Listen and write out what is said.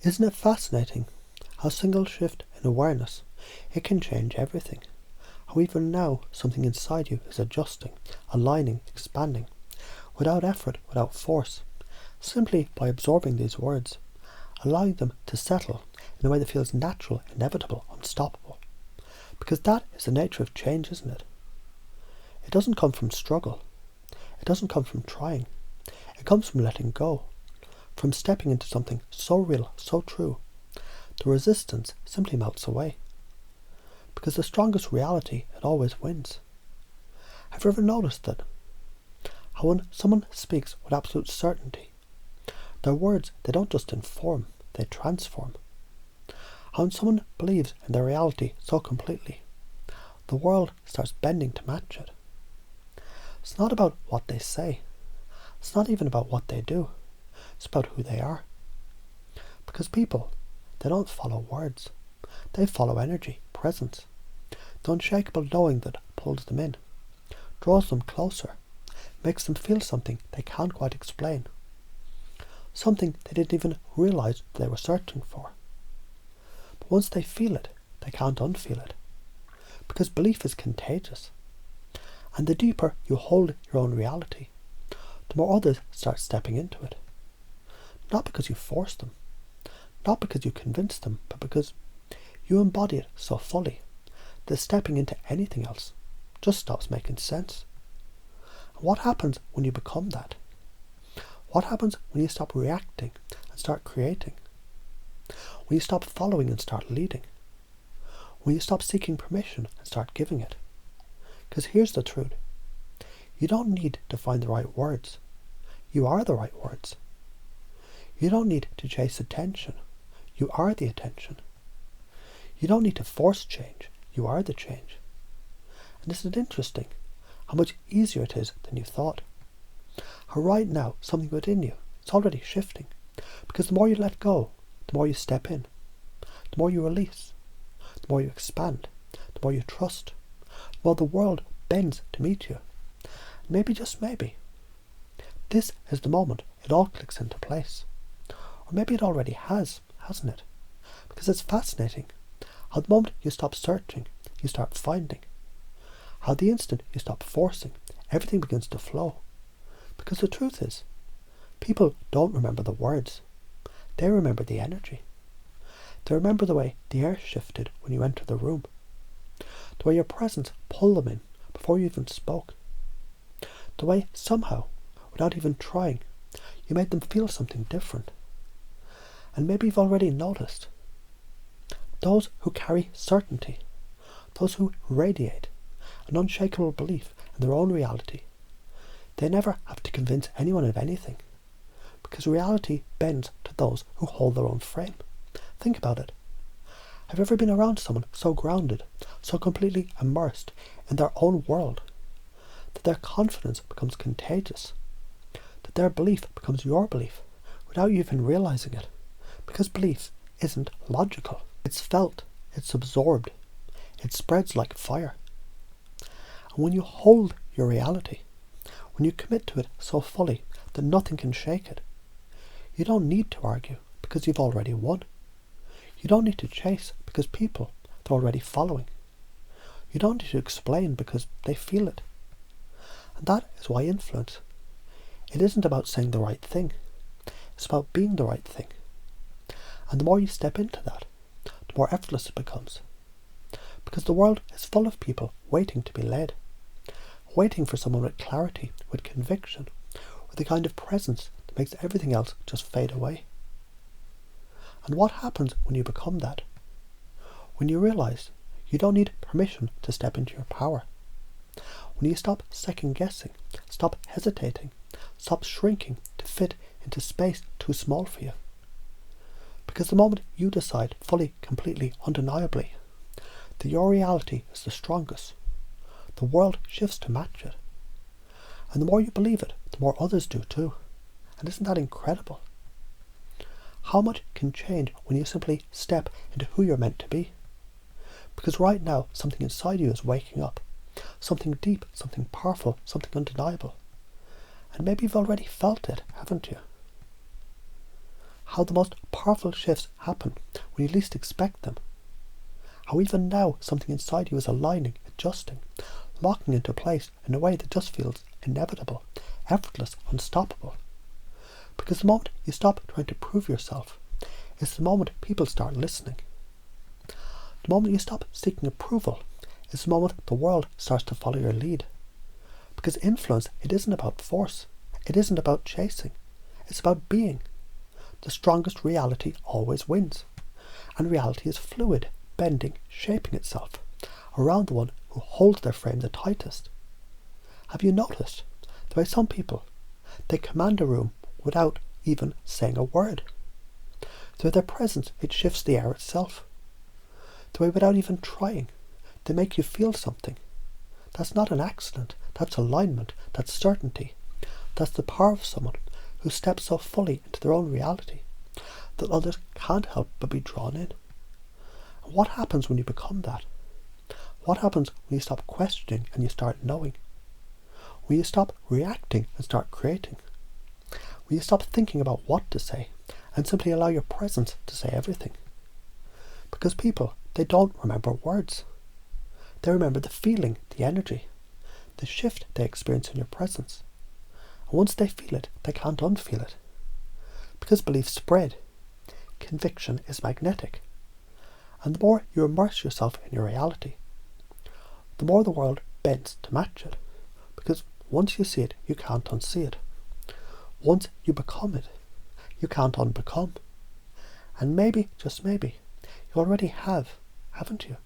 Isn't it fascinating how a single shift in awareness, it can change everything? How even now something inside you is adjusting, aligning, expanding, without effort, without force, simply by absorbing these words, allowing them to settle in a way that feels natural, inevitable, unstoppable. Because that is the nature of change, isn't it? It doesn't come from struggle. It doesn't come from trying. It comes from letting go, from stepping into something so real, so true. The resistance simply melts away. Because the strongest reality, it always wins. Have you ever noticed that? How when someone speaks with absolute certainty, their words, they don't just inform, they transform. How when someone believes in their reality so completely, the world starts bending to match it. It's not about what they say. It's not even about what they do. It's about who they are. Because people, they don't follow words. They follow energy, presence. The unshakable knowing that pulls them in, draws them closer, makes them feel something they can't quite explain. Something they didn't even realize they were searching for. But once they feel it, they can't unfeel it. Because belief is contagious. And the deeper you hold your own reality, the more others start stepping into it. Not because you force them, not because you convince them, but because you embody it so fully that stepping into anything else just stops making sense. And what happens when you become that? What happens when you stop reacting and start creating? When you stop following and start leading? When you stop seeking permission and start giving it? Because here's the truth. You don't need to find the right words. You are the right words. You don't need to chase attention. You are the attention. You don't need to force change. You are the change. And isn't it interesting how much easier it is than you thought? How right now something within you is already shifting. Because the more you let go, the more you step in. The more you release. The more you expand. The more you trust. The more the world bends to meet you. And maybe, just maybe, this is the moment it all clicks into place. Or maybe it already has, hasn't it? Because it's fascinating how the moment you stop searching, you start finding. How the instant you stop forcing, everything begins to flow. Because the truth is, people don't remember the words. They remember the energy. They remember the way the air shifted when you entered the room. The way your presence pulled them in before you even spoke. The way somehow, without even trying, you made them feel something different. And maybe you've already noticed. Those who carry certainty, those who radiate an unshakable belief in their own reality, they never have to convince anyone of anything, because reality bends to those who hold their own frame. Think about it. Have you ever been around someone so grounded, so completely immersed in their own world, that their confidence becomes contagious, that their belief becomes your belief, without you even realizing it? Because belief isn't logical. It's felt, it's absorbed, it spreads like fire. And when you hold your reality, when you commit to it so fully that nothing can shake it, you don't need to argue because you've already won. You don't need to chase because people, they're already following. You don't need to explain because they feel it. And that is why influence, it isn't about saying the right thing. It's about being the right thing. And the more you step into that, the more effortless it becomes. Because the world is full of people waiting to be led. Waiting for someone with clarity, with conviction, with the kind of presence that makes everything else just fade away. And what happens when you become that? When you realize you don't need permission to step into your power. When you stop second guessing, stop hesitating, stop shrinking to fit into space too small for you. Because the moment you decide fully, completely, undeniably that your reality is the strongest, the world shifts to match it. And the more you believe it, the more others do too. And isn't that incredible? How much can change when you simply step into who you're meant to be? Because right now, something inside you is waking up. Something deep, something powerful, something undeniable. And maybe you've already felt it, haven't you? how the most powerful shifts happen when you least expect them. How even now something inside you is aligning, adjusting, locking into place in a way that just feels inevitable, effortless, unstoppable. Because the moment you stop trying to prove yourself, it's the moment people start listening. The moment you stop seeking approval is the moment the world starts to follow your lead. Because influence, it isn't about force. It isn't about chasing. It's about being. The strongest reality always wins. And reality is fluid, bending, shaping itself around the one who holds their frame the tightest. Have you noticed the way some people, they command a room without even saying a word? The way their presence, it shifts the air itself. The way without even trying, they make you feel something. That's not an accident. That's alignment. That's certainty. That's the power of someone who steps so fully into their own reality that others can't help but be drawn in. And what happens when you become that? What happens when you stop questioning and you start knowing? When you stop reacting and start creating? When you stop thinking about what to say and simply allow your presence to say everything? Because people, they don't remember words. They remember the feeling, the energy, the shift they experience in your presence. And once they feel it, they can't unfeel it. Because beliefs spread. Conviction is magnetic. And the more you immerse yourself in your reality, the more the world bends to match it. Because once you see it, you can't unsee it. Once you become it, you can't unbecome. And maybe, just maybe, you already have, haven't you?